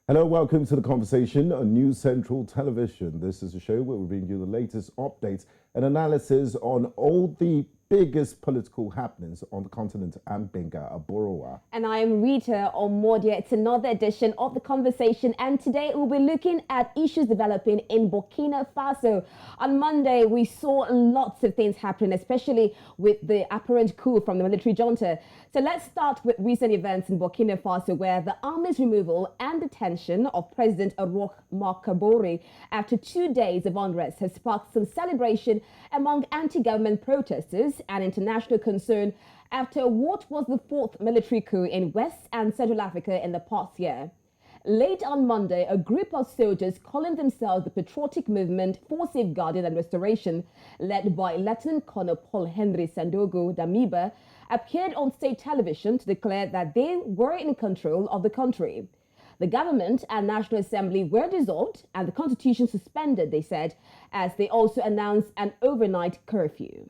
Hello, welcome to the conversation on News Central Television. This is a show where we bring you the latest updates and analysis on all the biggest political happenings on the continent. I'm Gbenga, Aborowa. And I am Rita, Omodia. It's another edition of the conversation, and today we'll be looking at issues developing in Burkina Faso. On Monday, we saw lots of things happening, especially with the apparent coup from the military junta. So let's start with recent events in Burkina Faso, where the army's removal and detention of President Roch-Marc after 2 days of unrest has sparked some celebration among anti-government protesters and international concern after what was the fourth military coup in West and Central Africa in the past year. Late on Monday, a group of soldiers calling themselves the Patriotic Movement for Safeguarding and Restoration, led by Lieutenant Colonel Paul Henry Sandogo Damiba, appeared on state television to declare that they were in control of the country. The government and National Assembly were dissolved and the constitution suspended, they said, as they also announced an overnight curfew.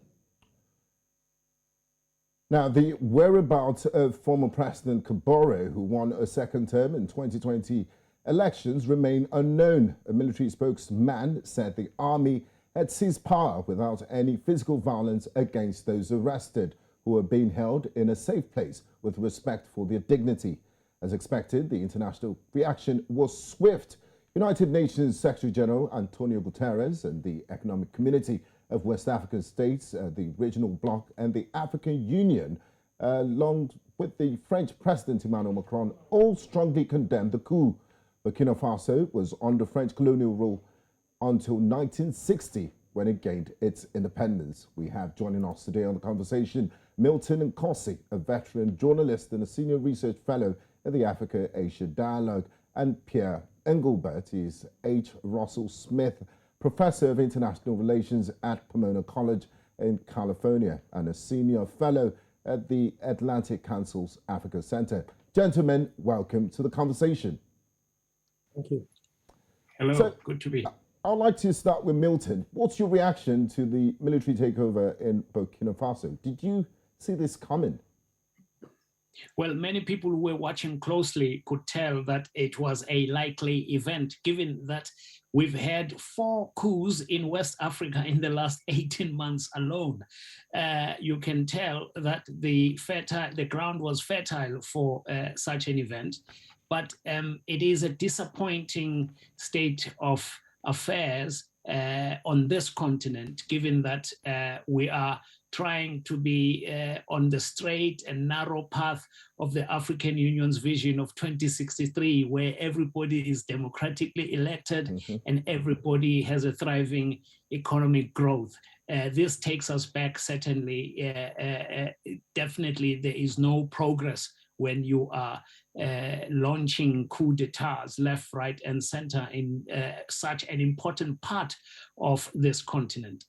Now, the whereabouts of former President Kabore, who won a second term in 2020 elections, remain unknown. A military spokesman said the army had seized power without any physical violence against those arrested, who were being held in a safe place with respect for their dignity. As expected, the international reaction was swift. United Nations Secretary General Antonio Guterres and the Economic Community of West African States, the Regional Bloc and the African Union, along with the French President Emmanuel Macron, all strongly condemned the coup. Burkina Faso was under French colonial rule until 1960, when it gained its independence. We have joining us today on the conversation Milton Nkosi, a veteran journalist and a senior research fellow at the Africa-Asia Dialogue, and Pierre Englebert is H. Russell Smith, Professor of International Relations at Pomona College in California and a senior fellow at the Atlantic Council's Africa Center. Gentlemen, welcome to the conversation. Thank you. Hello, so, good to be here. I'd like to start with Milton. What's your reaction to the military takeover in Burkina Faso? Did you see this coming? Well, many people who were watching closely could tell that it was a likely event, given that we've had 4 coups in West Africa in the last 18 months alone. You can tell that the ground was fertile for such an event, but it is a disappointing state of affairs on this continent, given that we are trying to be on the straight and narrow path of the African Union's vision of 2063, where everybody is democratically elected and everybody has a thriving economic growth. This takes us back, certainly. Definitely, there is no progress when you are launching coup d'etats left, right, and center in such an important part of this continent.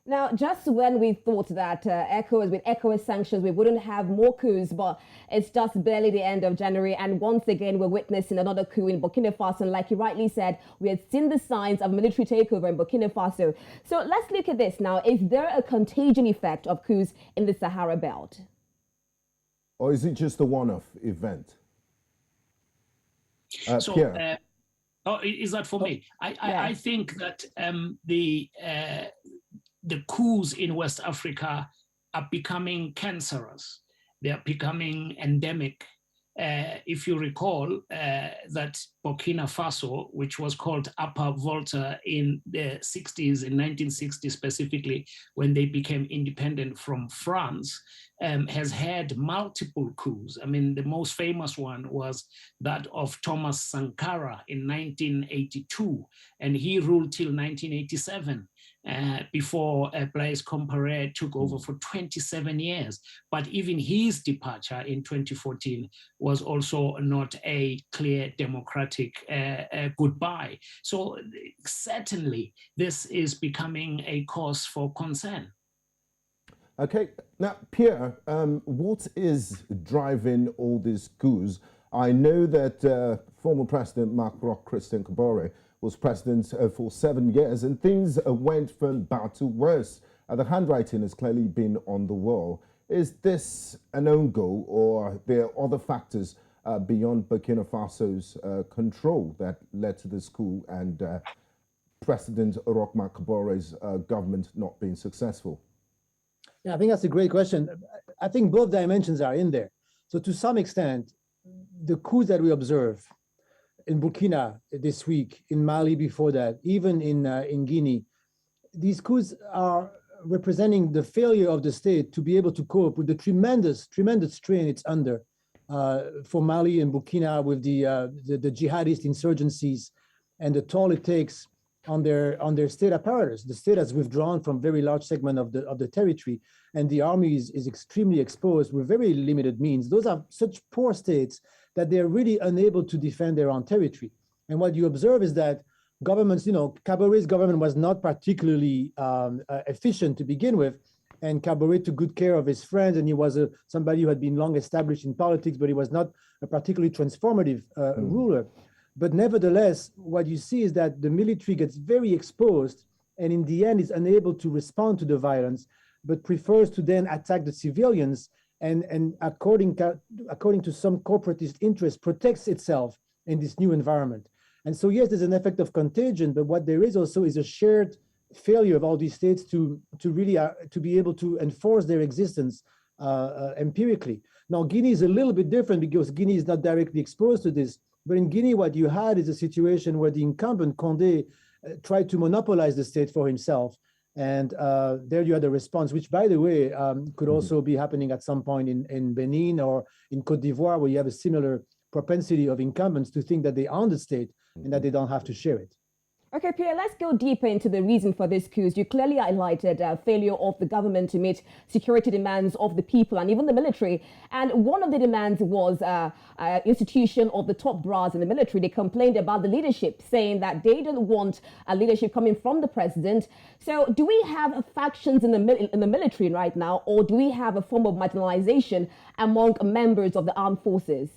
Now, just when we thought that with ECOWAS sanctions, we wouldn't have more coups, but it's just barely the end of January. And once again, we're witnessing another coup in Burkina Faso. And like you rightly said, we had seen the signs of military takeover in Burkina Faso. So let's look at this now. Is there a contagion effect of coups in the Sahara Belt? Or is it just a one-off event? Pierre. Is that for me? I think that the coups in West Africa are becoming cancerous. They are becoming endemic. If you recall that Burkina Faso, which was called Upper Volta in the 60s, in 1960 specifically, when they became independent from France, has had multiple coups. I mean, the most famous one was that of Thomas Sankara in 1982, and he ruled till 1987. Before Blaise Compaoré took over for 27 years. But even his departure in 2014 was also not a clear democratic goodbye. So certainly this is becoming a cause for concern. Okay, now Pierre, what is driving all these coups? I know that former President Christian Kabore was president for 7 years, and things went from bad to worse. The handwriting has clearly been on the wall. Is this an own goal, or there are other factors beyond Burkina Faso's control that led to this coup and President Roch-Marc Kabore's government not being successful? Yeah, I think that's a great question. I think both dimensions are in there. So to some extent, the coups that we observe in Burkina this week, in Mali before that, even in Guinea, these coups are representing the failure of the state to be able to cope with the tremendous strain it's under. For Mali and Burkina, with the jihadist insurgencies and the toll it takes on their state apparatus. The state has withdrawn from very large segment of the territory, and the army is extremely exposed with very limited means. Those are such poor states that they're really unable to defend their own territory. And what you observe is that governments, Kabore's government was not particularly efficient to begin with, and Kabore took good care of his friends, and he was somebody who had been long established in politics, but he was not a particularly transformative ruler. But nevertheless, what you see is that the military gets very exposed, and in the end is unable to respond to the violence, but prefers to then attack the civilians, and according to some corporatist interest, protects itself in this new environment. And so yes, there's an effect of contagion, but what there is also is a shared failure of all these states to really to be able to enforce their existence empirically. Now, Guinea is a little bit different because Guinea is not directly exposed to this. But in Guinea, what you had is a situation where the incumbent Condé tried to monopolize the state for himself. And there you had a response, which, by the way, could also be happening at some point in Benin or in Côte d'Ivoire, where you have a similar propensity of incumbents to think that they own the state and that they don't have to share it. Okay, Pierre, let's go deeper into the reason for this coups. You clearly highlighted failure of the government to meet security demands of the people and even the military. And one of the demands was institution of the top brass in the military. They complained about the leadership, saying that they didn't want a leadership coming from the president. So do we have factions in the military right now, or do we have a form of marginalization among members of the armed forces?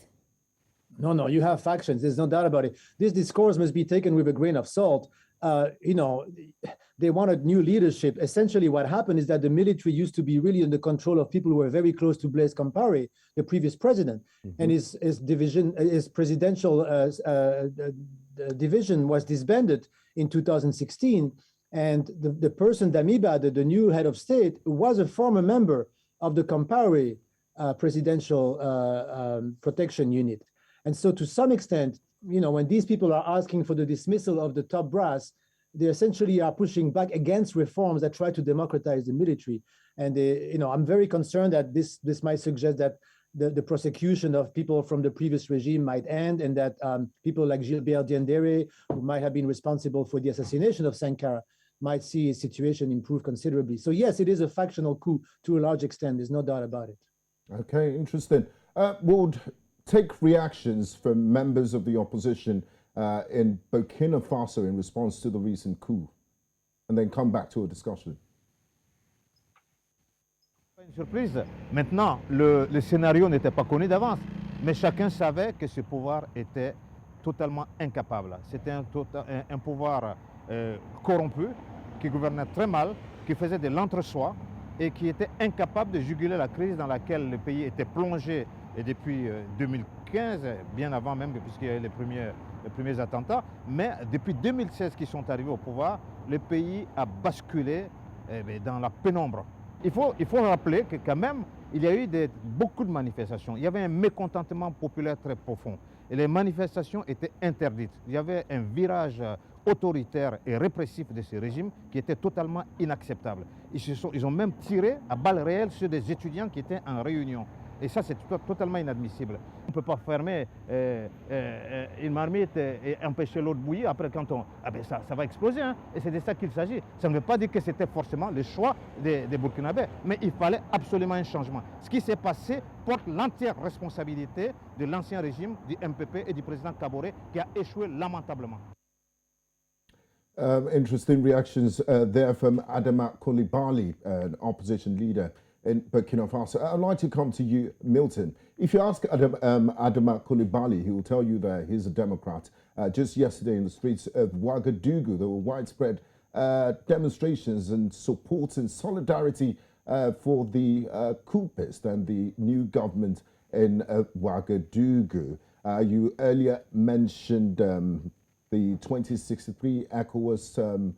No, you have factions. There's no doubt about it. This discourse must be taken with a grain of salt. They wanted new leadership. Essentially, what happened is that the military used to be really under control of people who were very close to Blaise Compaoré, the previous president, and his presidential division was disbanded in 2016. And the person, Damiba, the new head of state, was a former member of the Compaoré presidential protection unit. And so to some extent, when these people are asking for the dismissal of the top brass, they essentially are pushing back against reforms that try to democratize the military. And I'm very concerned that this might suggest that the prosecution of people from the previous regime might end, and that people like Gilbert Diendere, who might have been responsible for the assassination of Sankara, might see his situation improve considerably. So yes, it is a factional coup to a large extent. There's no doubt about it. Okay, interesting. We'll take reactions from members of the opposition in Burkina Faso in response to the recent coup, and then come back to a discussion. Pas une surprise. Maintenant, le scénario n'était pas connu d'avance, mais chacun savait que ce pouvoir était totalement incapable. C'était un pouvoir corrompu, qui gouvernait très mal, qui faisait de l'entre-soi et qui était incapable de juguler la crise dans laquelle le pays était plongé depuis 2015, bien avant même, puisqu'il y a eu les premiers attentats. Mais depuis 2016 qu'ils sont arrivés au pouvoir, le pays a basculé dans la pénombre. Il faut rappeler que quand même, il y a eu beaucoup de manifestations. Il y avait un mécontentement populaire très profond. Et les manifestations étaient interdites. Il y avait un virage autoritaire et répressif de ce régime qui était totalement inacceptable. Ils ont même tiré à balles réelles sur des étudiants qui étaient en réunion. Et ça, c'est totalement inadmissible. On ne peut pas fermer une marmite et empêcher l'eau de bouillir. Après, quand ça va exploser. Hein. Et c'est de ça qu'il s'agit. Ça ne veut pas dire que c'était forcément le choix des Burkinabés. Mais il fallait absolument un changement. Ce qui s'est passé porte l'entière responsabilité de l'ancien régime, du MPP et du président Kaboré, qui a échoué lamentablement. Interesting reactions there from Adama Coulibaly, an opposition leader in Burkina Faso. I'd like to come to you, Milton. If you ask Adama Coulibaly, he will tell you that he's a Democrat. Just yesterday in the streets of Ouagadougou, there were widespread demonstrations and support and solidarity for the coupists and the new government in Ouagadougou. You earlier mentioned the 2063 ECOWAS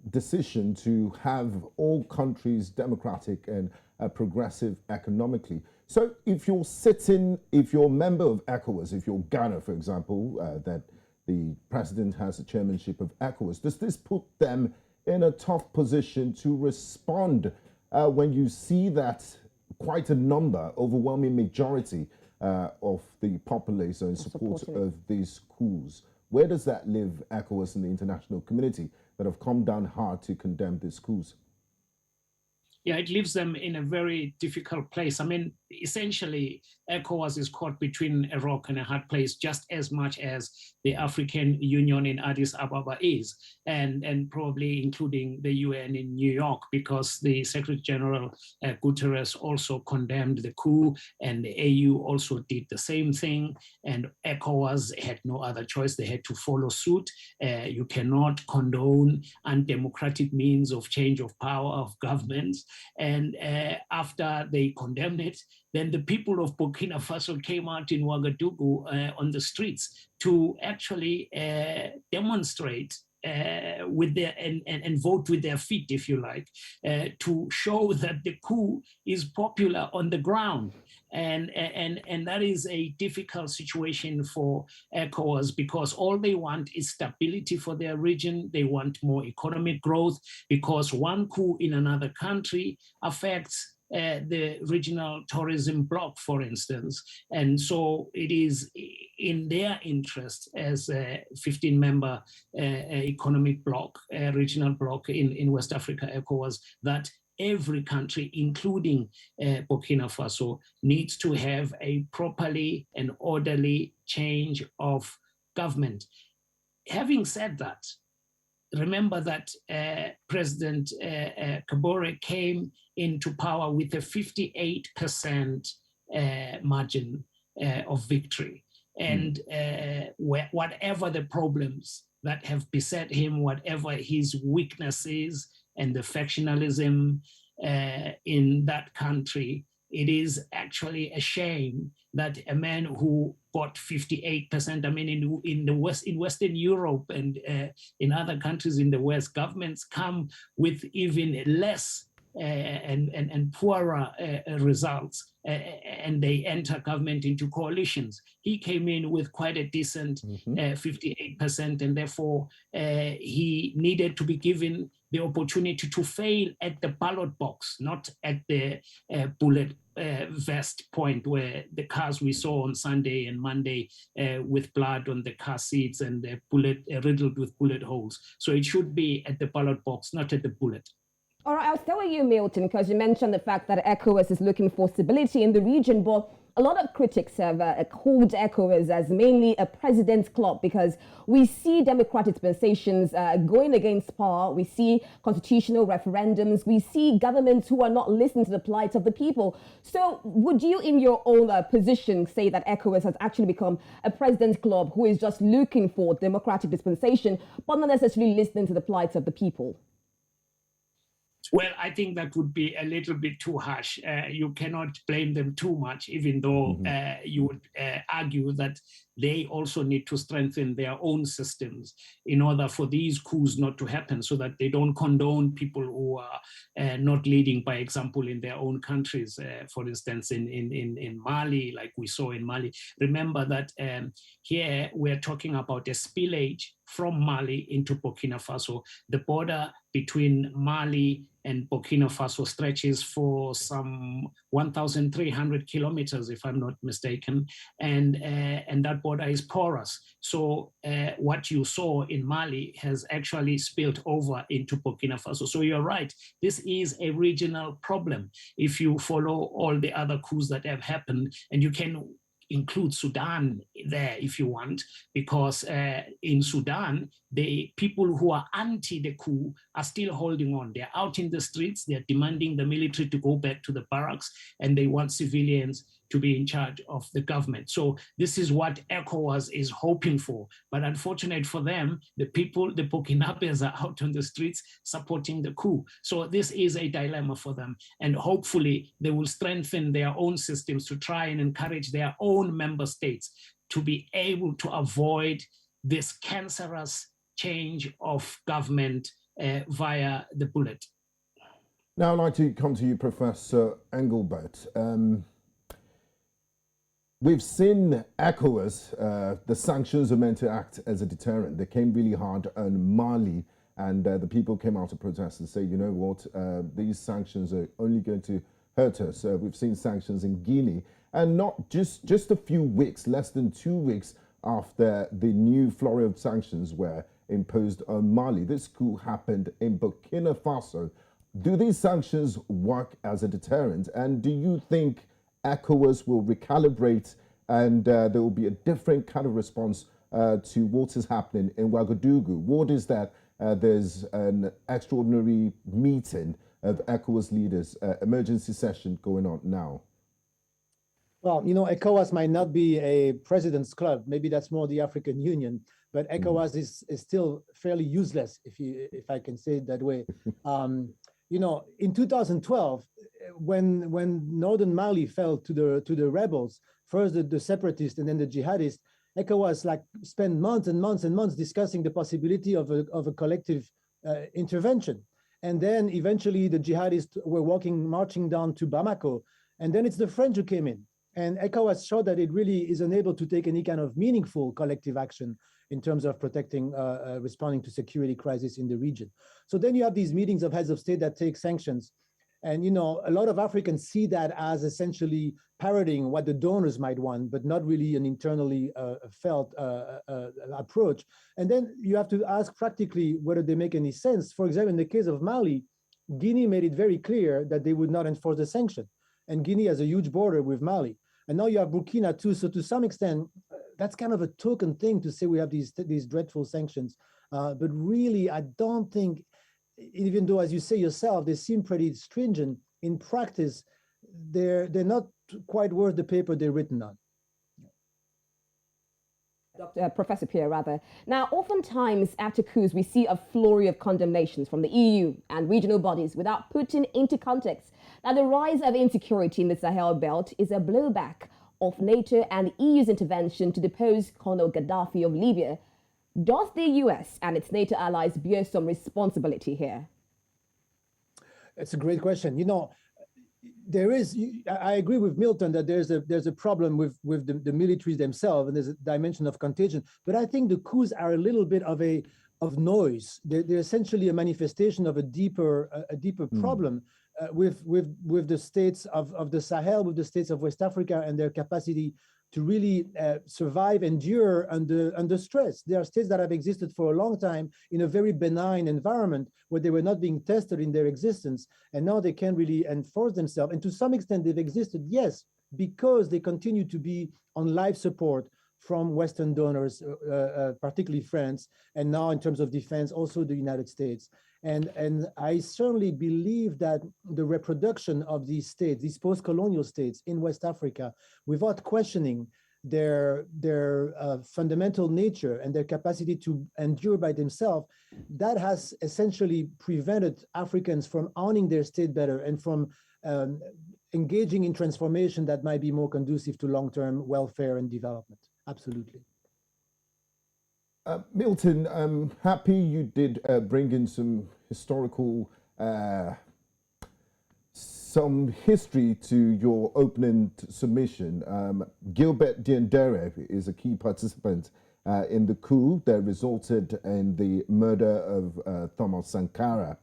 decision to have all countries democratic and progressive economically. So if you're a member of ECOWAS, if you're Ghana, for example, that the president has the chairmanship of ECOWAS, does this put them in a tough position to respond when you see that quite a number, overwhelming majority of the populace are in support of these coups? Where does that leave ECOWAS and the international community that have come down hard to condemn these coups? Yeah, it leaves them in a very difficult place. I mean, essentially, ECOWAS is caught between a rock and a hard place just as much as the African Union in Addis Ababa is, and probably including the UN in New York, because the Secretary General Guterres also condemned the coup, and the AU also did the same thing, and ECOWAS had no other choice. They had to follow suit. You cannot condone undemocratic means of change of power of governments. And after they condemned it, then the people of Burkina Faso came out in Ouagadougou on the streets to actually demonstrate with their and vote with their feet, if you like, to show that the coup is popular on the ground. And that is a difficult situation for ECOWAS, because all they want is stability for their region. They want more economic growth, because one coup in another country affects the regional tourism bloc, for instance. And so it is in their interest as a 15-member economic bloc, regional bloc in West Africa, ECOWAS, that every country, including Burkina Faso, needs to have a properly and orderly change of government. Having said that, remember that President Kabore came into power with a 58% margin of victory. And whatever the problems that have beset him, whatever his weaknesses and the factionalism in that country, it is actually a shame that a man who got 58%, I mean, in Western Europe and in other countries in the West, governments come with even less and poorer results, and they enter government into coalitions. He came in with quite a decent 58%, and therefore he needed to be given the opportunity to fail at the ballot box, not at the bullet vest point, where the cars we saw on Sunday and Monday with blood on the car seats and riddled with bullet holes. So it should be at the ballot box, not at the bullet. All right, I'll stay with you, Milton, because you mentioned the fact that ECOWAS is looking for stability in the region, but a lot of critics have called ECOWAS as mainly a president's club, because we see democratic dispensations going against power, we see constitutional referendums, we see governments who are not listening to the plight of the people. So would you, in your own position, say that ECOWAS has actually become a president's club who is just looking for democratic dispensation, but not necessarily listening to the plight of the people? Well, I think that would be a little bit too harsh. You cannot blame them too much, even though you would argue that they also need to strengthen their own systems in order for these coups not to happen, so that they don't condone people who are not leading by example in their own countries. For instance, in Mali, like we saw in Mali. Remember that here we're talking about a spillage from Mali into Burkina Faso. The border between Mali and Burkina Faso stretches for some 1,300 kilometers, if I'm not mistaken, and that border is porous. So what you saw in Mali has actually spilled over into Burkina Faso. So you're right, this is a regional problem. If you follow all the other coups that have happened, and you can include Sudan there if you want, because in Sudan, the people who are anti the coup are still holding on. They're out in the streets, they're demanding the military to go back to the barracks, and they want civilians to be in charge of the government. So this is what ECOWAS is hoping for. But unfortunately for them, the people, the Burkinabés, are out on the streets supporting the coup. So this is a dilemma for them. And hopefully they will strengthen their own systems to try and encourage their own member states to be able to avoid this cancerous change of government via the bullet. Now I'd like to come to you, Professor Englebert. We've seen ECOWAS, the sanctions are meant to act as a deterrent. They came really hard on Mali, and the people came out to protest and say, you know what, these sanctions are only going to hurt us. We've seen sanctions in Guinea, and not just a few weeks, less than 2 weeks after the new flurry of sanctions were imposed on Mali. This coup happened in Burkina Faso. Do these sanctions work as a deterrent? And do you think ECOWAS will recalibrate and there will be a different kind of response to what is happening in Ouagadougou? What is that? There's an extraordinary meeting of ECOWAS leaders, emergency session going on now. Well, you know, ECOWAS might not be a president's club. Maybe that's more the African Union, but ECOWAS is still fairly useless, if I can say it that way. You know, in 2012, when northern Mali fell to the rebels, first the separatists and then the jihadists, ECOWAS spent months and months and months discussing the possibility of a collective intervention. And then eventually the jihadists were marching down to Bamako, and then it's the French who came in. And ECOWAS showed that it really is unable to take any kind of meaningful collective action in terms of protecting, responding to security crisis in the region. So then you have these meetings of heads of state that take sanctions. And, you know, a lot of Africans see that as essentially parodying what the donors might want, but not really an internally felt approach. And then you have to ask practically whether they make any sense. For example, in the case of Mali, Guinea made it very clear that they would not enforce the sanction. And Guinea has a huge border with Mali. And now you have Burkina too. So to some extent, that's kind of a token thing to say we have these dreadful sanctions. But really, I don't think, even though, as you say yourself, they seem pretty stringent, in practice, they're not quite worth the paper they're written on. Professor Pierre, rather. Now, oftentimes after coups, we see a flurry of condemnations from the EU and regional bodies without putting into context that the rise of insecurity in the Sahel belt is a blowback of NATO and EU's intervention to depose Colonel Gaddafi of Libya. Does the US and its NATO allies bear some responsibility here? It's a great question. You know, I agree with Milton that there's a problem with the militaries themselves, and there's a dimension of contagion. But I think the coups are a little bit of noise. They're essentially a manifestation of a deeper problem with the states of the Sahel, with the states of West Africa, and their capacity to really survive, endure under stress. There are states that have existed for a long time in a very benign environment where they were not being tested in their existence, and now they can really enforce themselves. And to some extent, they've existed, yes, because they continue to be on life support from Western donors, particularly France, and now in terms of defense, also the United States. And I certainly believe that the reproduction of these states, these post-colonial states in West Africa, without questioning their fundamental nature and their capacity to endure by themselves, that has essentially prevented Africans from owning their state better and from engaging in transformation that might be more conducive to long-term welfare and development. Absolutely. Milton, I'm happy you did bring in some historical, some history to your opening submission. Gilbert Diendere is a key participant in the coup that resulted in the murder of Thomas Sankara.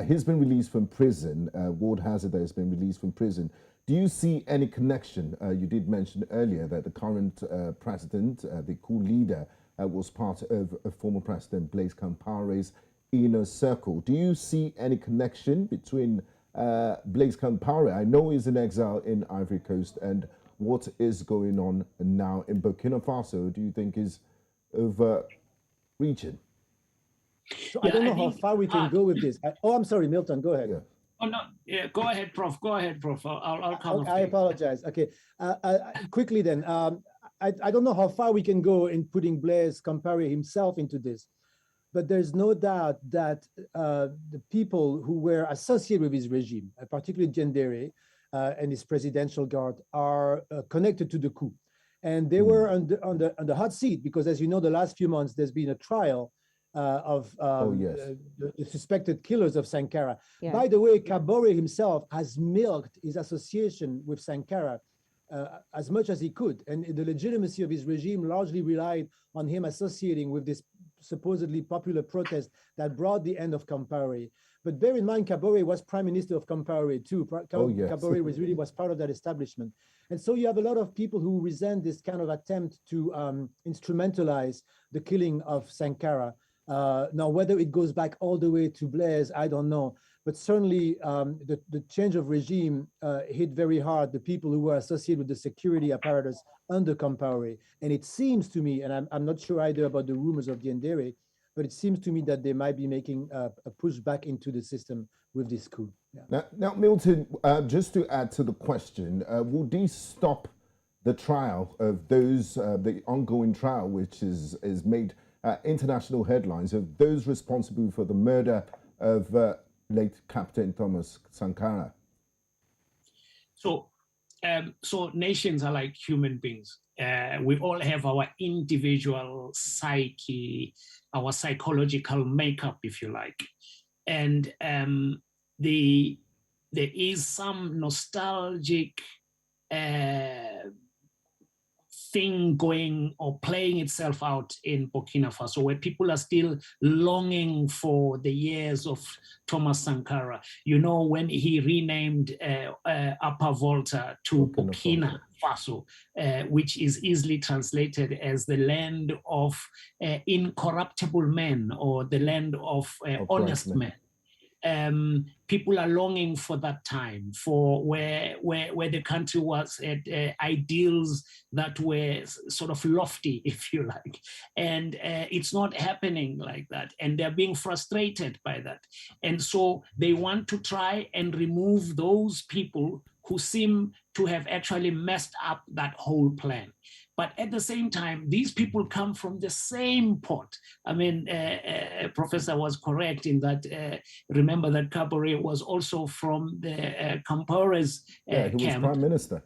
He's been released from prison. Ward Hazard has been released from prison. Do you see any connection? You did mention earlier that the current president, the coup leader, was part of former President Blaise Compaoré's inner circle. Do you see any connection between Blaise Compaoré? I know he's in exile in Ivory Coast, and what is going on now in Burkina Faso, do you think is overreaching? So I don't know how far we can go with this. I'm sorry, Milton, go ahead. Yeah. Oh, no, yeah, go ahead, Prof. Go ahead, Prof. I'll come I apologize. Okay, quickly then. I don't know how far we can go in putting Blaise Compaoré himself into this, but there's no doubt that the people who were associated with his regime, particularly Diendere and his presidential guard, are connected to the coup. And they were on the hot seat because, as you know, the last few months, there's been a trial of the suspected killers of Sankara. Yeah. By the way, Compaoré himself has milked his association with Sankara as much as he could. And the legitimacy of his regime largely relied on him associating with this supposedly popular protest that brought the end of Compaoré. But bear in mind, Compaoré was prime minister of Compaoré too. Compaoré was part of that establishment. And so you have a lot of people who resent this kind of attempt to instrumentalize the killing of Sankara. Now, whether it goes back all the way to Blaise, I don't know. But certainly the change of regime hit very hard the people who were associated with the security apparatus under Compaoré. And it seems to me, and I'm not sure either about the rumors of Diendere, but it seems to me that they might be making a push back into the system with this coup. Yeah. Now, Milton, just to add to the question, will these stop the trial of those, the ongoing trial, which is made international headlines, of those responsible for the murder of late Captain Thomas Sankara? So nations are like human beings. We all have our individual psyche, our psychological makeup, if you like. And there is some nostalgic thing going or playing itself out in Burkina Faso, where people are still longing for the years of Thomas Sankara. You know, when he renamed Upper Volta to Burkina Faso, which is easily translated as the land of incorruptible men, or the land of honest men. People are longing for that time, for where the country was at ideals that were sort of lofty, if you like. And it's not happening like that. And they're being frustrated by that. And so they want to try and remove those people who seem to have actually messed up that whole plan. But at the same time, these people come from the same pot. I mean, Professor was correct in that, remember that Compaoré was also from the Compaoré's camp. He was prime minister.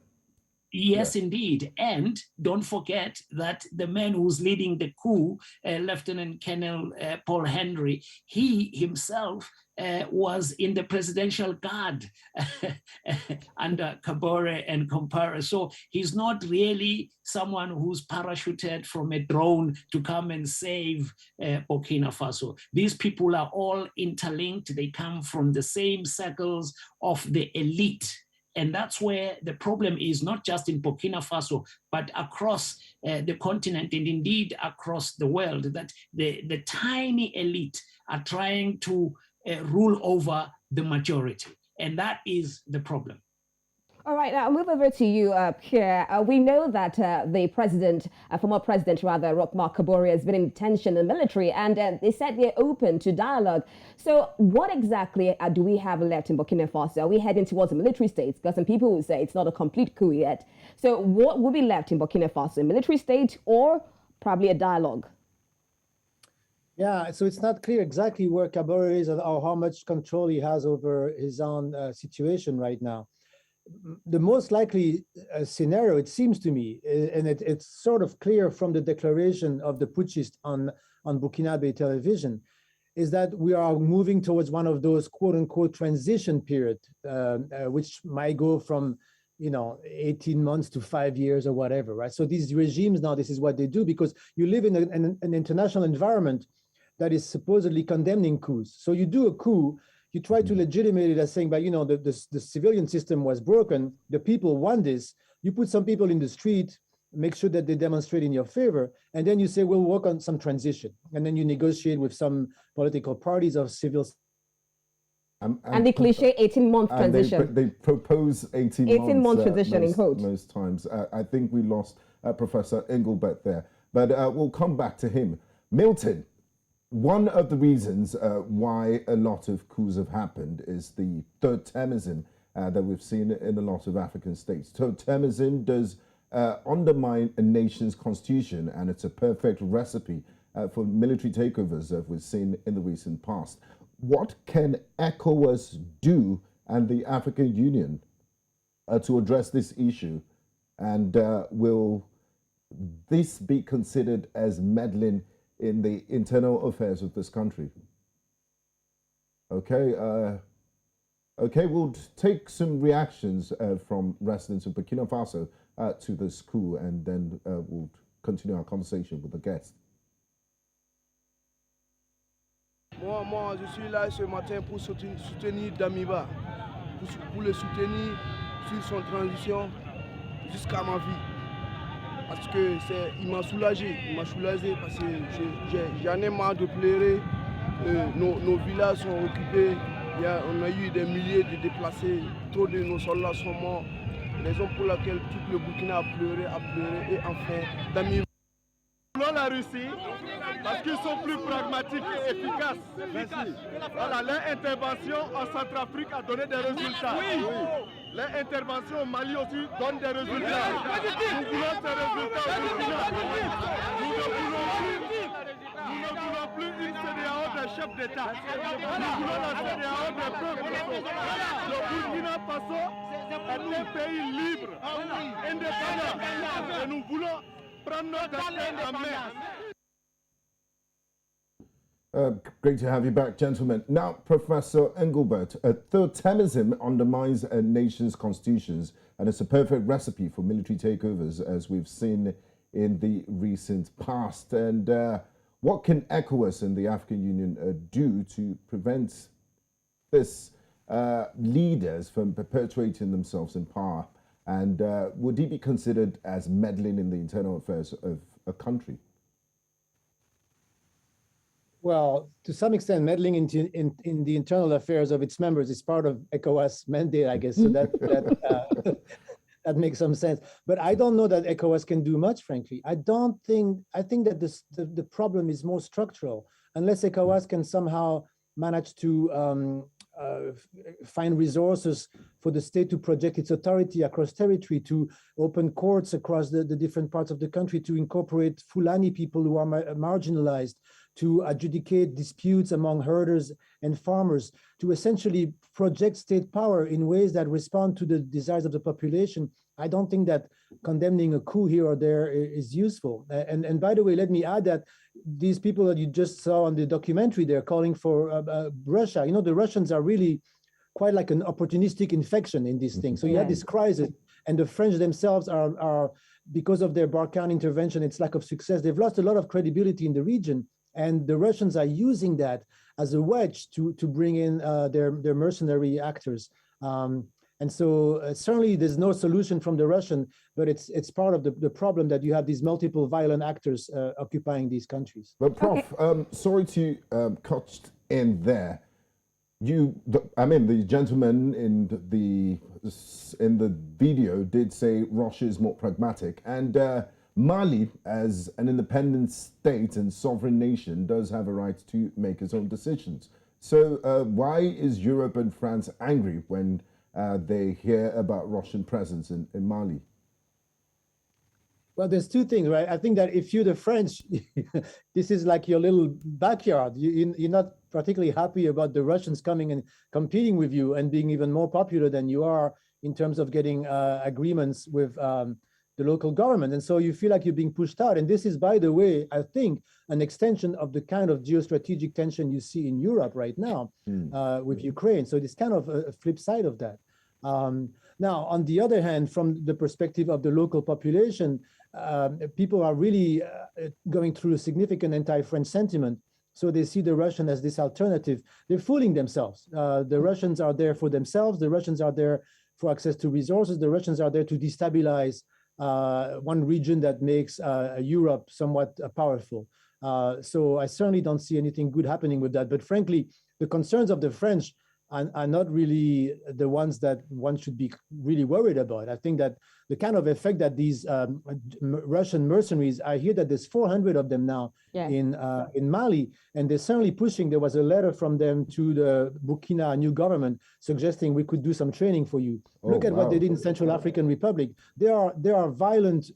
Yes, indeed. And don't forget that the man who's leading the coup, Lieutenant Colonel Paul Henry, he himself was in the presidential guard under Compaoré and Compaoré. So he's not really someone who's parachuted from a drone to come and save Burkina Faso. These people are all interlinked. They come from the same circles of the elite. And that's where the problem is, not just in Burkina Faso, but across the continent and indeed across the world, that the tiny elite are trying to rule over the majority. And that is the problem. All right, now I'll move over to you, Pierre. We know that the president, former president rather, Roch-Marc Kabore, has been in detention in the military, and they said they're open to dialogue. So what exactly do we have left in Burkina Faso? Are we heading towards a military state? Because some people will say it's not a complete coup yet. So what will be left in Burkina Faso, a military state or probably a dialogue? Yeah, so it's not clear exactly where Kabore is or how much control he has over his own situation right now. The most likely scenario, it seems to me, and it's sort of clear from the declaration of the putschist on Burkinabe television, is that we are moving towards one of those quote-unquote transition period, which might go from 18 months to 5 years or whatever, right? So these regimes now, this is what they do, because you live in an international environment that is supposedly condemning coups. So you do a coup, you try to legitimate it as saying, but the civilian system was broken, the people want this, you put some people in the street, make sure that they demonstrate in your favor, and then you say, we'll work on some transition. And then you negotiate with some political parties of civil. And the cliche 18-month transition. They propose 18 month transition in quotes. Most times. I think we lost Professor Englebert there, but we'll come back to him. Milton, one of the reasons why a lot of coups have happened is the third termism that we've seen in a lot of African states. Third termism does undermine a nation's constitution, and it's a perfect recipe for military takeovers that we've seen in the recent past. What can ECOWAS do and the African Union to address this issue? And will this be considered as meddling in the internal affairs of this country? Okay, we'll take some reactions from residents of Burkina Faso to this coup, and then we'll continue our conversation with the guest. Moi, je suis là ce matin pour soutenir Damiba, pour le soutenir sur son transition jusqu'à ma vie. Parce que il m'a soulagé parce que j'en ai marre de pleurer. Nos villages sont occupés, on a eu des milliers de déplacés, trop de nos soldats sont morts. Raison pour laquelle tout le Burkina a pleuré, et enfin Damiba. La Russie, parce qu'ils sont plus pragmatiques et efficaces. Voilà, leur intervention en Centrafrique a donné des résultats. Oui. Leur intervention au Mali aussi donne des résultats. Nous voulons ces résultats au Burkina. Nous ne voulons plus une CEDEAO des chefs d'État. Nous voulons la CEDEAO des peuples. Le Burkina Faso est un pays libre, indépendant. Et nous voulons prendre notre destin en main. Great to have you back, gentlemen. Now, Professor Englebert, third termism undermines a nation's constitutions, and it's a perfect recipe for military takeovers, as we've seen in the recent past. And what can ECOWAS and the African Union do to prevent this leaders from perpetuating themselves in power? And would he be considered as meddling in the internal affairs of a country? Well, to some extent, meddling in the internal affairs of its members is part of ECOWAS mandate, I guess. So that makes some sense. But I don't know that ECOWAS can do much, frankly. I think that the problem is more structural. Unless ECOWAS can somehow manage to find resources for the state to project its authority across territory, to open courts across the different parts of the country, to incorporate Fulani people who are marginalized, to adjudicate disputes among herders and farmers, to essentially project state power in ways that respond to the desires of the population. I don't think that condemning a coup here or there is useful. And by the way, let me add that these people that you just saw on the documentary, they're calling for Russia. You know, the Russians are really quite like an opportunistic infection in this thing. So you have this crisis, and the French themselves are, because of their Barkhane intervention, its lack of success, they've lost a lot of credibility in the region. And the Russians are using that as a wedge to bring in their mercenary actors. And so certainly there's no solution from the Russian, but it's part of the problem that you have these multiple violent actors occupying these countries. But Prof, sorry to cut in there. The gentleman in the video did say Russia is more pragmatic, and Mali, as an independent state and sovereign nation, does have a right to make its own decisions. So why is Europe and France angry when they hear about Russian presence in Mali? Well, there's two things, right? I think that if you're the French, this is like your little backyard. You're not particularly happy about the Russians coming and competing with you and being even more popular than you are in terms of getting agreements with the local government. And so you feel like you're being pushed out. And this is, by the way, I think, an extension of the kind of geostrategic tension you see in Europe right now with Ukraine. So it's kind of a flip side of that. Now, on the other hand, from the perspective of the local population, people are really going through a significant anti-French sentiment. So they see the Russian as this alternative. They're fooling themselves. The Russians are there for themselves. The Russians are there for access to resources. The Russians are there to destabilize one region that makes Europe somewhat powerful. So I certainly don't see anything good happening with that. But frankly, the concerns of the French are not really the ones that one should be really worried about. I think that the kind of effect that these Russian mercenaries, I hear that there's 400 of them now in Mali, and they're certainly pushing. There was a letter from them to the Burkina new government suggesting we could do some training for you. Look at what they did in Central African Republic. They are violent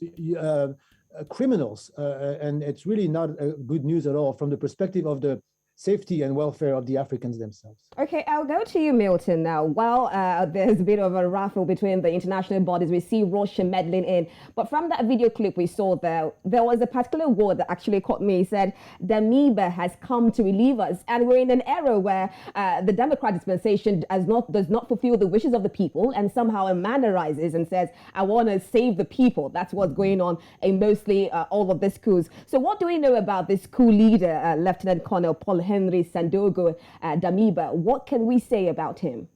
criminals, and it's really not good news at all from the perspective of the safety and welfare of the Africans themselves. Okay, I'll go to you, Milton, now. While there's a bit of a raffle between the international bodies, we see Russia meddling in. But from that video clip we saw there was a particular word that actually caught me. He said, Damiba has come to relieve us. And we're in an era where the Democrat dispensation does not fulfill the wishes of the people, and somehow a man arises and says, I want to save the people. That's what's going on in mostly all of these coups. So what do we know about this coup leader, Lieutenant Colonel Paul Henry Sandogo Damiba? What can we say about him?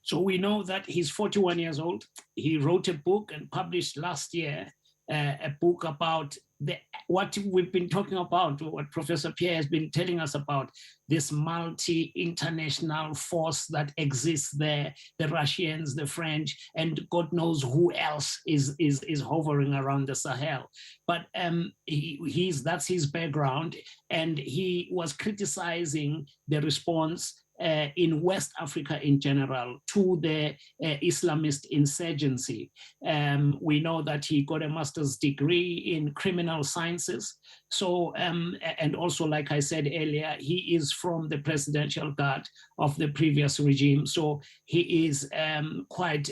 So we know that he's 41 years old. He wrote a book and published last year a book about what we've been talking about, what Professor Pierre has been telling us about, this multi-international force that exists there, the Russians, the French, and God knows who else is hovering around the Sahel. But that's his background, and he was criticizing the response in West Africa in general to the Islamist insurgency. We know that he got a master's degree in criminal sciences. So, and also, like I said earlier, he is from the presidential guard of the previous regime. So he is quite,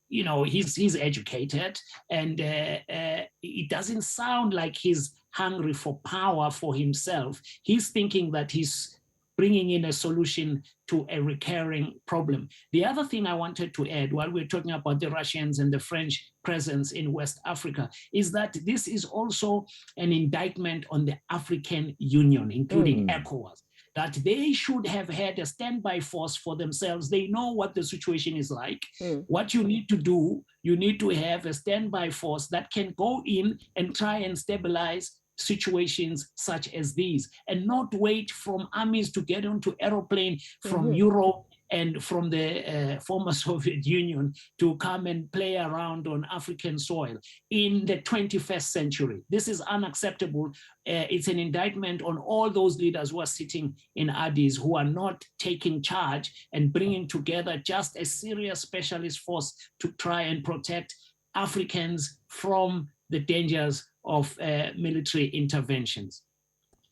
he's educated, and it doesn't sound like he's hungry for power for himself. He's thinking that he's bringing in a solution to a recurring problem. The other thing I wanted to add while we're talking about the Russians and the French presence in West Africa is that this is also an indictment on the African Union, including ECOWAS, that they should have had a standby force for themselves. They know what the situation is like. What you need to do, you need to have a standby force that can go in and try and stabilize situations such as these, and not wait from armies to get onto aeroplane from Europe and from the former Soviet Union to come and play around on African soil in the 21st century. This is unacceptable. It's an indictment on all those leaders who are sitting in Addis, who are not taking charge and bringing together just a serious specialist force to try and protect Africans from the dangers of military interventions.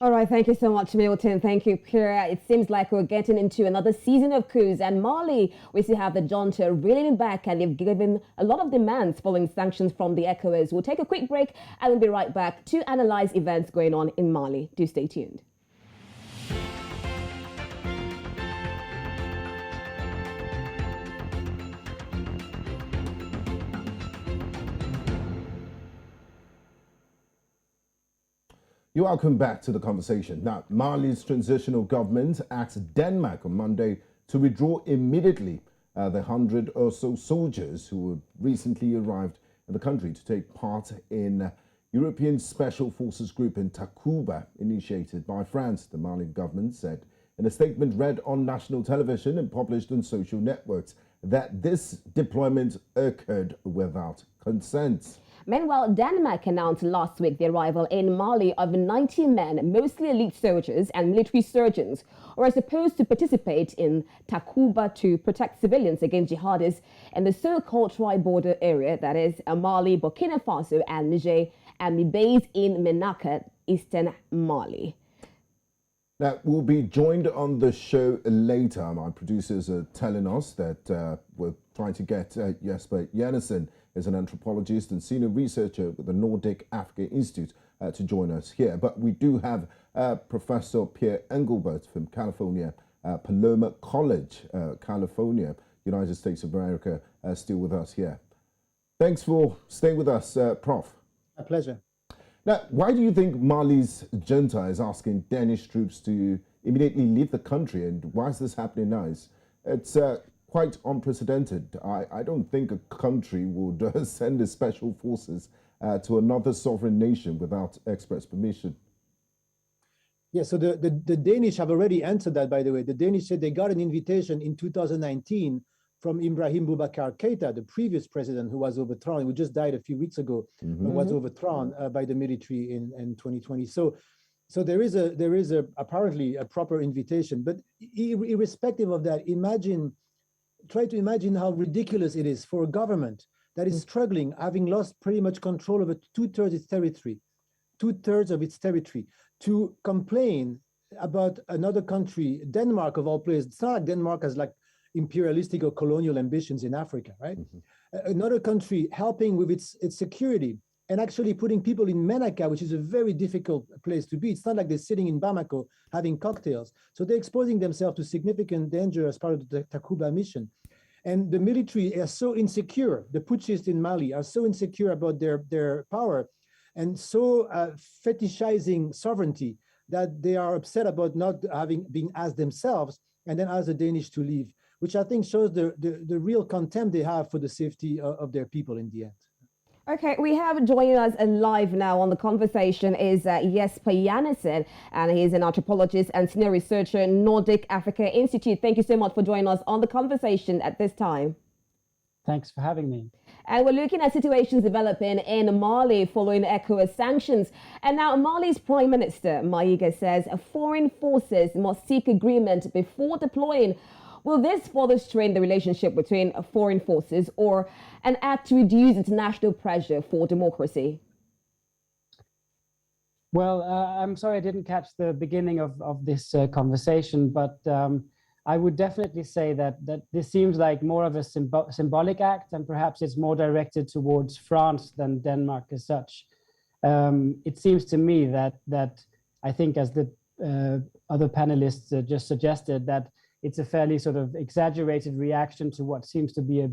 All right, thank you so much, Milton. Thank you, Pierre. It seems like we're getting into another season of coups. And Mali, we see how the junta reeling back, and they've given a lot of demands following sanctions from the ECOWAS. We'll take a quick break and we'll be right back to analyze events going on in Mali. Do stay tuned. You're welcome back to the conversation. Now, Mali's transitional government asked Denmark on Monday to withdraw immediately the 100 or so soldiers who had recently arrived in the country to take part in European Special Forces Group in Takeover, initiated by France, the Mali government said in a statement read on national television and published on social networks that this deployment occurred without consent. Meanwhile, Denmark announced last week the arrival in Mali of 90 men, mostly elite soldiers and military surgeons, who are supposed to participate in Takeover to protect civilians against jihadists in the so-called tri-border area, that is Mali, Burkina Faso and Niger, and be based in Menaka, eastern Mali. Now, we'll be joined on the show later. My producers are telling us that we're trying to get Gilbert Diendere, is an anthropologist and senior researcher with the Nordic Africa Institute, to join us here. But we do have Professor Pierre Englebert from California, Pomona College, California, United States of America, still with us here. Thanks for staying with us, Prof. A pleasure. Now, why do you think Mali's junta is asking Danish troops to immediately leave the country, and why is this happening now? It's quite unprecedented. I don't think a country would send its special forces to another sovereign nation without express permission. Yeah, so the Danish have already answered that, by the way. The Danish said they got an invitation in 2019 from Ibrahim Boubacar Keïta, the previous president who was overthrown, who just died a few weeks ago, was overthrown by the military in 2020. So there is apparently a proper invitation. But irrespective of that, try to imagine how ridiculous it is for a government that is struggling, having lost pretty much control over two-thirds of its territory, to complain about another country, Denmark of all places. It's not like Denmark has like imperialistic or colonial ambitions in Africa, right? Another country helping with its security and actually putting people in Menaka, which is a very difficult place to be. It's not like they're sitting in Bamako having cocktails. So they're exposing themselves to significant danger as part of the Takuba mission. And the military are so insecure, the putschists in Mali are so insecure about their power and so fetishizing sovereignty that they are upset about not being asked themselves and then ask the Danish to leave, which I think shows the real contempt they have for the safety of their people in the end. Okay, we have joining us live now on the conversation is Jesper Pjanison, and he's an anthropologist and senior researcher, Nordic Africa Institute. Thank you so much for joining us on the conversation at this time. Thanks for having me. And we're looking at situations developing in Mali following ECOWAS sanctions. And now Mali's Prime Minister, Maïga, says foreign forces must seek agreement before deploying. Will this further strain the relationship between foreign forces or an act to reduce international pressure for democracy? Well, I'm sorry I didn't catch the beginning of this conversation, but I would definitely say that this seems like more of a symbolic act, and perhaps it's more directed towards France than Denmark as such. It seems to me that I think, as the other panelists just suggested, that it's a fairly sort of exaggerated reaction to what seems to be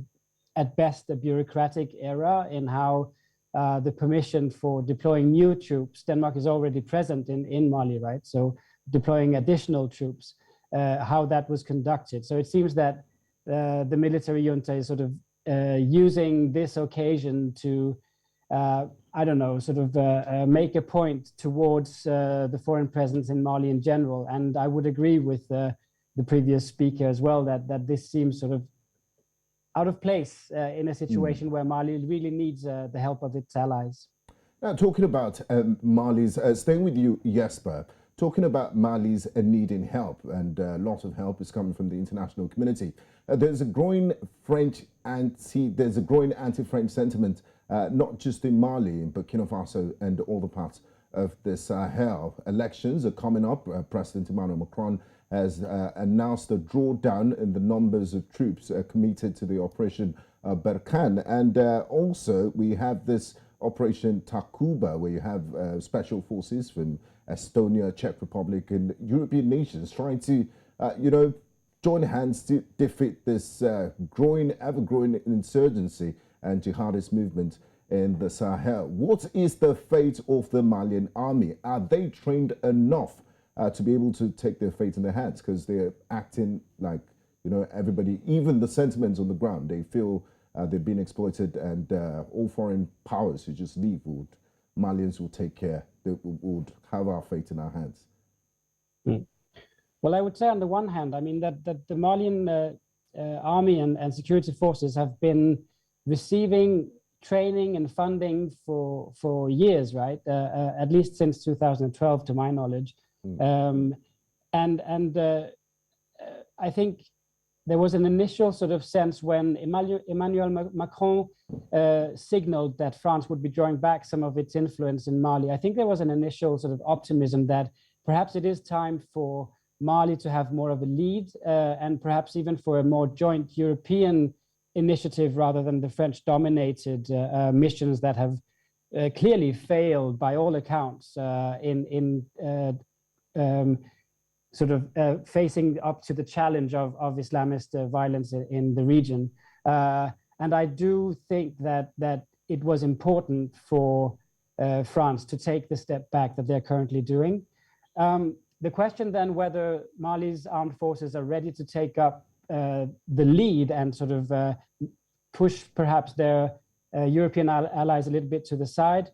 at best a bureaucratic error in how the permission for deploying new troops, Denmark is already present in Mali, right? So deploying additional troops, how that was conducted. So it seems that the military junta is sort of using this occasion to, I don't know, sort of make a point towards the foreign presence in Mali in general. And I would agree with the previous speaker as well, that this seems sort of out of place in a situation where Mali really needs the help of its allies. Now, talking about Mali's, staying with you, Jesper, talking about Mali's needing help, and a lot of help is coming from the international community. There's a growing anti-French sentiment, not just in Mali, in Burkina Faso and all the parts of the Sahel. Elections are coming up. President Emmanuel Macron has announced a drawdown in the numbers of troops committed to the Operation Barkhane. And also we have this Operation Takeover, where you have special forces from Estonia, Czech Republic and European nations trying to, join hands to defeat this ever-growing insurgency and jihadist movement in the Sahel. What is the fate of the Malian army? Are they trained enough to be able to take their fate in their hands? Because they're acting like, everybody, even the sentiments on the ground, they feel they've been exploited, and all foreign powers who just leave Malians will take care. They would have our fate in our hands. Well, I would say on the one hand, I mean, that the Malian army and security forces have been receiving training and funding for years, right? At least since 2012, to my knowledge. I think there was an initial sort of sense when Emmanuel Macron signaled that France would be drawing back some of its influence in Mali. I think there was an initial sort of optimism that perhaps it is time for Mali to have more of a lead, and perhaps even for a more joint European initiative rather than the French-dominated missions that have clearly failed by all accounts in facing up to the challenge of Islamist violence in the region. And I do think that it was important for France to take the step back that they're currently doing. The question then whether Mali's armed forces are ready to take up the lead and sort of push perhaps their European allies a little bit to the side.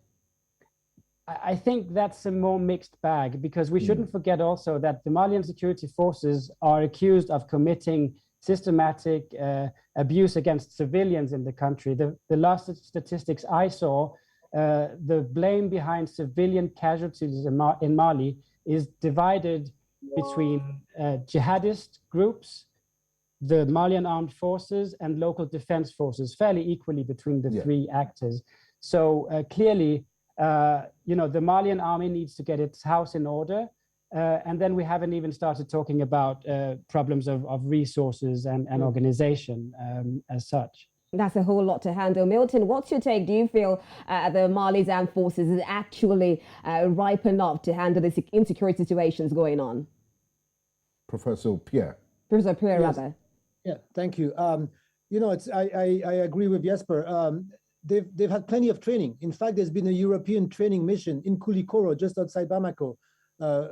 I think that's a more mixed bag, because we shouldn't forget also that the Malian security forces are accused of committing systematic abuse against civilians in the country. The last statistics I saw, the blame behind civilian casualties in Mali is divided between jihadist groups, the Malian armed forces, and local defense forces, fairly equally between the three actors. So clearly, the Malian army needs to get its house in order. And then we haven't even started talking about problems of resources and organization as such. That's a whole lot to handle. Milton, what's your take? Do you feel the Mali's armed forces is actually ripe enough to handle the insecurity situations going on? Professor Pierre. Professor Pierre, rather. Yeah, thank you. I agree with Jesper. They've had plenty of training. In fact, there's been a European training mission in Koulikoro, just outside Bamako,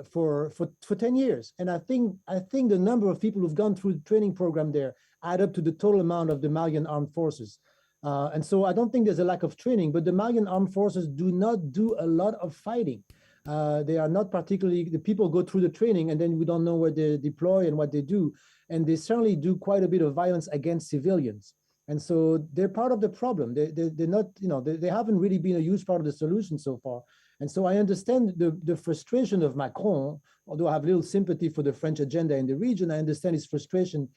for 10 years. And I think the number of people who've gone through the training program there add up to the total amount of the Malian armed forces. And so I don't think there's a lack of training, but the Malian armed forces do not do a lot of fighting. They are not particularly, the people go through the training and then we don't know where they deploy and what they do. And they certainly do quite a bit of violence against civilians. And so they're part of the problem. They're not, they haven't really been a huge part of the solution so far. And so I understand the frustration of Macron, although I have little sympathy for the French agenda in the region. I understand his frustration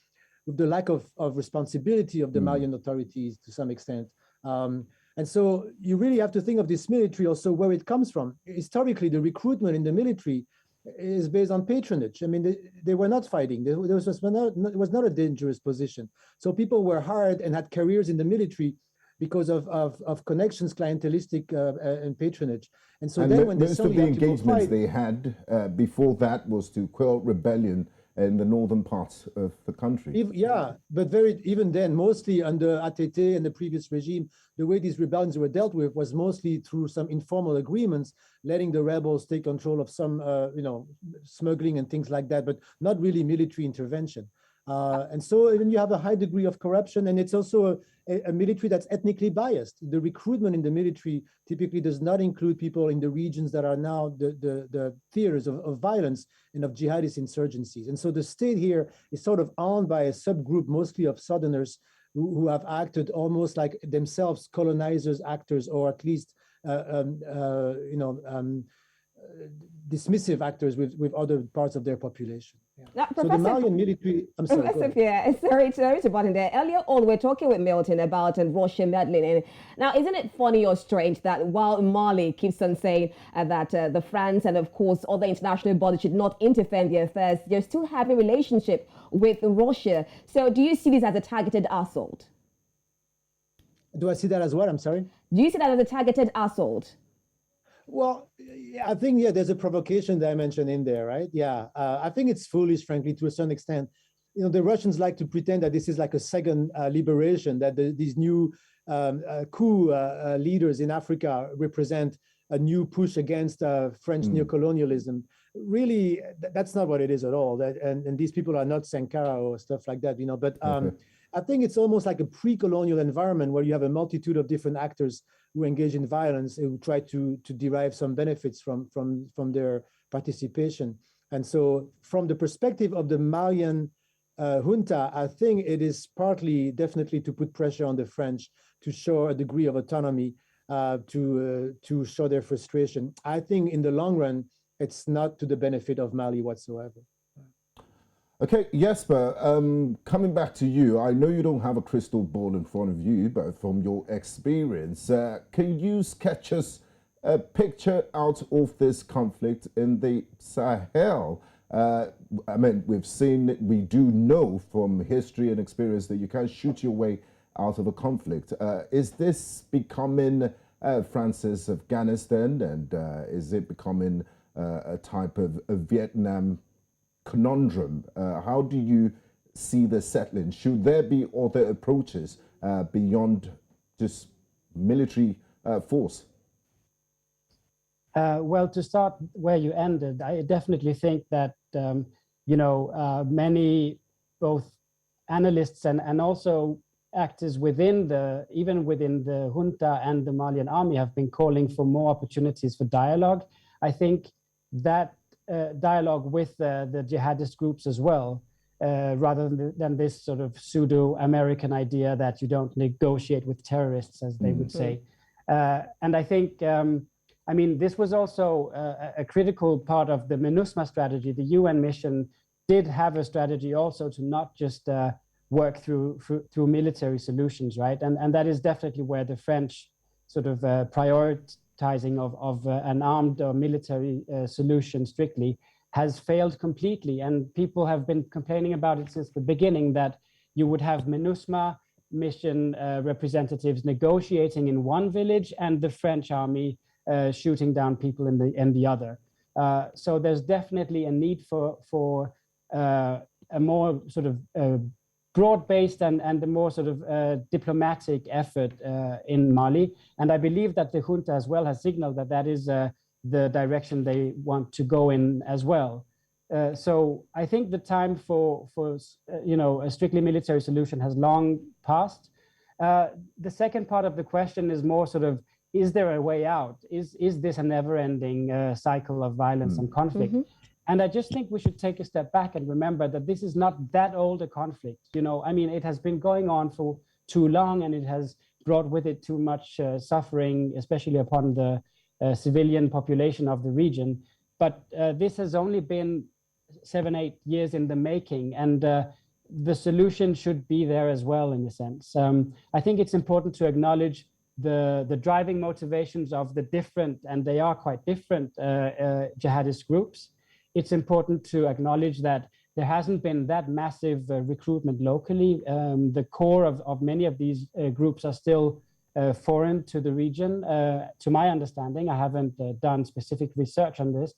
with the lack of responsibility of the Malian authorities to some extent. And so you really have to think of this military also where it comes from. Historically, the recruitment in the military is based on patronage. I mean, they were not fighting. It was not a dangerous position. So people were hired and had careers in the military because of connections, clientelistic and patronage. And so then when most of the engagements they had before that was to quell rebellion in the northern parts of the country. But even then, mostly under ATT and the previous regime, the way these rebellions were dealt with was mostly through some informal agreements, letting the rebels take control of some, smuggling and things like that, but not really military intervention. And so then you have a high degree of corruption, and it's also a military that's ethnically biased. The recruitment in the military typically does not include people in the regions that are now the theaters of violence and of jihadist insurgencies. And so the state here is sort of owned by a subgroup, mostly of Southerners, who have acted almost like themselves colonizers, actors, or at least dismissive actors with other parts of their population. Now, so the Malian military, I'm sorry. Professor Pierre, sorry to butt in there. Earlier on, we're talking with Milton about Russia meddling in. Now, isn't it funny or strange that while Mali keeps on saying that the France and, of course, other international bodies should not interfere in their affairs, they're still having a relationship with Russia. So do you see this as a targeted assault? Do I see that as what? I'm sorry? Do you see that as a targeted assault? Well, I think, there's a provocation dimension in there, right? I think it's foolish, frankly, to a certain extent. The Russians like to pretend that this is like a second liberation, that these new coup leaders in Africa represent a new push against French neocolonialism. Really, that's not what it is at all. And these people are not Sankara or stuff like that, but I think it's almost like a pre-colonial environment where you have a multitude of different actors who engage in violence, who try to derive some benefits from their participation. And so from the perspective of the Malian junta, I think it is partly definitely to put pressure on the French to show a degree of autonomy, to show their frustration. I think in the long run, it's not to the benefit of Mali whatsoever. Okay, Jesper, coming back to you, I know you don't have a crystal ball in front of you, but from your experience, can you sketch us a picture out of this conflict in the Sahel? We do know from history and experience that you can't shoot your way out of a conflict. Is this becoming France's Afghanistan, and is it becoming a type of Vietnam conundrum? How do you see the settling? Should there be other approaches beyond just military force? Well, to start where you ended, I definitely think that many both analysts and also actors even within the junta and the Malian army have been calling for more opportunities for dialogue. I think that dialogue with the jihadist groups as well, rather than this sort of pseudo-American idea that you don't negotiate with terrorists, as they would say. And I think, I mean, this was also a critical part of the MINUSMA strategy. The UN mission did have a strategy also to not just work through military solutions, right? And that is definitely where the French sort of prioritizing of an armed or military solution strictly has failed completely. And people have been complaining about it since the beginning, that you would have MINUSMA mission representatives negotiating in one village and the French army shooting down people in the other. So there's definitely a need for a more sort of broad-based and a more sort of diplomatic effort in Mali. And I believe that the junta as well has signaled that that is the direction they want to go in as well. So I think the time for a strictly military solution has long passed. The second part of the question is more sort of, is there a way out? Is this a never-ending cycle of violence and conflict? And I just think we should take a step back and remember that this is not that old a conflict. I mean, it has been going on for too long, and it has brought with it too much suffering, especially upon the civilian population of the region. But this has only been 7-8 years in the making, and the solution should be there as well, in a sense. I think it's important to acknowledge the driving motivations of the different, and they are quite different, jihadist groups. It's important to acknowledge that there hasn't been that massive recruitment locally. The core of many of these groups are still foreign to the region, to my understanding. I haven't done specific research on this.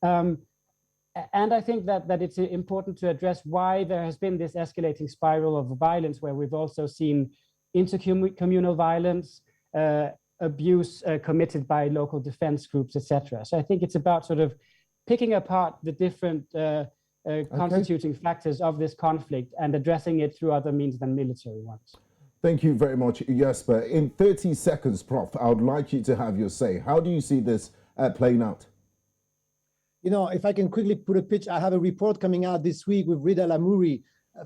And I think that it's important to address why there has been this escalating spiral of violence, where we've also seen intercommunal violence, abuse committed by local defense groups, etc. So I think it's about sort of picking apart the different constituting factors of this conflict and addressing it through other means than military ones. Thank you very much, Jesper. In 30 seconds, Prof, I would like you to have your say. How do you see this playing out? If I can quickly put a pitch, I have a report coming out this week with Rita Lamouri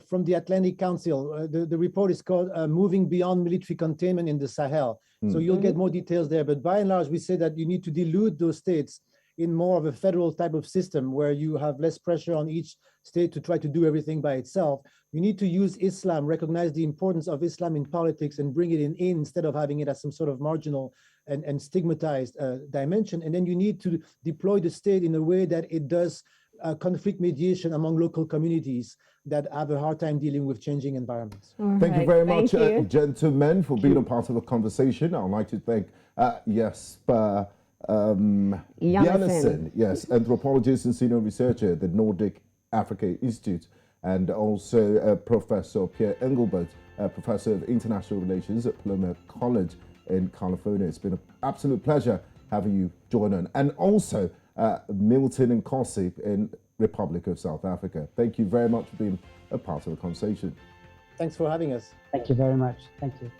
from the Atlantic Council. The report is called Moving Beyond Military Containment in the Sahel. So you'll get more details there. But by and large, we say that you need to dilute those states in more of a federal type of system where you have less pressure on each state to try to do everything by itself. You need to use Islam, recognize the importance of Islam in politics, and bring it in instead of having it as some sort of marginal and stigmatized dimension. And then you need to deploy the state in a way that it does conflict mediation among local communities that have a hard time dealing with changing environments. Thank you very much, gentlemen, for being a part of the conversation. I'd like to thank Jesper Diendere, yes, anthropologist and senior researcher at the Nordic Africa Institute, and also Professor Pierre Englebert, Professor of International Relations at Pomona College in California. It's been an absolute pleasure having you join on. And also Milton and Nkosi in Republic of South Africa. Thank you very much for being a part of the conversation. Thanks for having us. Thank you very much. Thank you.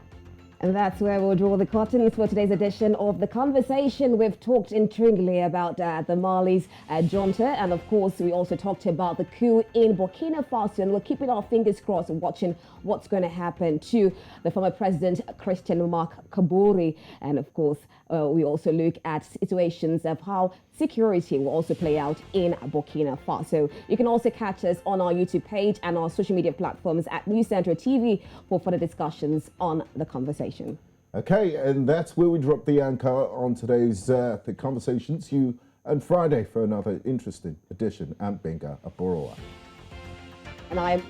And that's where we'll draw the curtains for today's edition of The Conversation. We've talked intriguingly about the Mali's junta, and of course we also talked about the coup in Burkina Faso, and we're keeping our fingers crossed and watching what's going to happen to the former president Christian Marc Kabore. And of course we also look at situations of how security will also play out in Burkina Faso. You can also catch us on our YouTube page and our social media platforms at News Central TV for further discussions on The Conversation. Okay, and that's where we drop the anchor on today's The Conversation. See you on Friday for another interesting edition. I'm Gbenga, Aborowa. And I'm